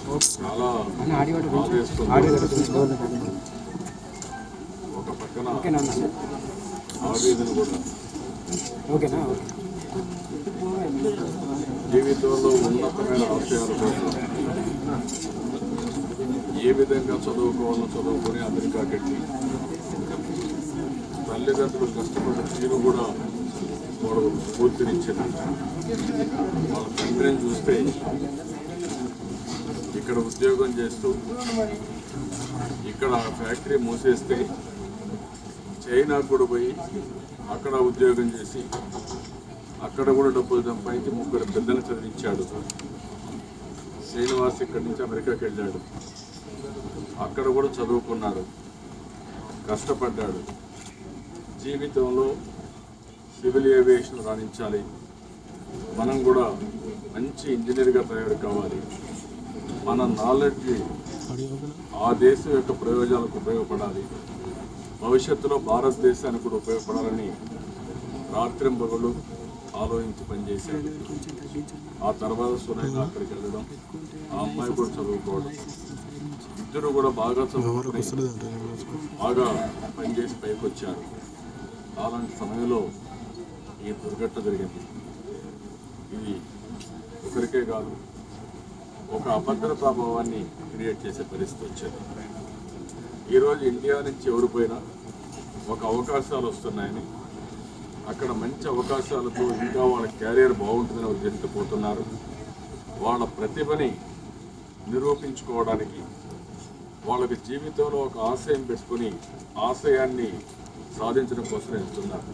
చాలా ఒక పక్కన ఆవేదన కూడా జీవితంలో ఉన్నతమైన ఆశయాల కోసం ఏ విధంగా చదువుకోవాలో చదువుకొని అమెరికాకి వెళ్ళి తల్లిదండ్రులు కష్టపడిన తీరు కూడా వాడు స్ఫూర్తినిచ్చింది. వాళ్ళ తండ్రిని చూస్తే ఇక్కడ ఉద్యోగం చేస్తూ ఇక్కడ ఫ్యాక్టరీ మూసేస్తే చైనాకు కూడా పోయి అక్కడ ఉద్యోగం చేసి అక్కడ కూడా డబ్బులు సంపాదించి 3 పెద్దలు చదివించాడు. శ్రీనివాస్ ఇక్కడి నుంచి అమెరికాకి వెళ్ళాడు, అక్కడ కూడా చదువుకున్నాడు, కష్టపడ్డాడు. జీవితంలో సివిల్ ఏవియేషన్ రాణించాలి, మనం కూడా మంచి ఇంజనీర్గా తయారు కావాలి, మన నాలెడ్జ్ ఆ దేశం యొక్క ప్రయోజనాలకు ఉపయోగపడాలి, భవిష్యత్తులో భారతదేశానికి కూడా ఉపయోగపడాలని రాత్రింబగళ్ళు ఆలోచించి పనిచేశాడు. ఆ తర్వాత సునైన అక్కడికి వెళ్ళడం, ఆ అమ్మాయి కూడా చదువుకోవడం, ఇద్దరు కూడా బాగా చదువుకుని బాగా పనిచేసి పైకి వచ్చారు. అలాంటి సమయంలో ఈ దుర్ఘటన జరిగింది. ఇది ఒకరికే కాదు, ఒక అభద్రతాభావాన్ని క్రియేట్ చేసే పరిస్థితి వచ్చింది. ఈరోజు ఇండియా నుంచి ఎవరు పోయినా ఒక అవకాశాలు వస్తున్నాయని, అక్కడ మంచి అవకాశాలతో ఇంకా వాళ్ళ క్యారియర్ బాగుంటుందని ఉద్దేశంతో పోతున్నారు. వాళ్ళ ప్రతిభని నిరూపించుకోవడానికి వాళ్ళకి జీవితంలో ఒక ఆశయం పెట్టుకుని ఆశయాన్ని సాధించడం కోసం వెళ్తున్నారు.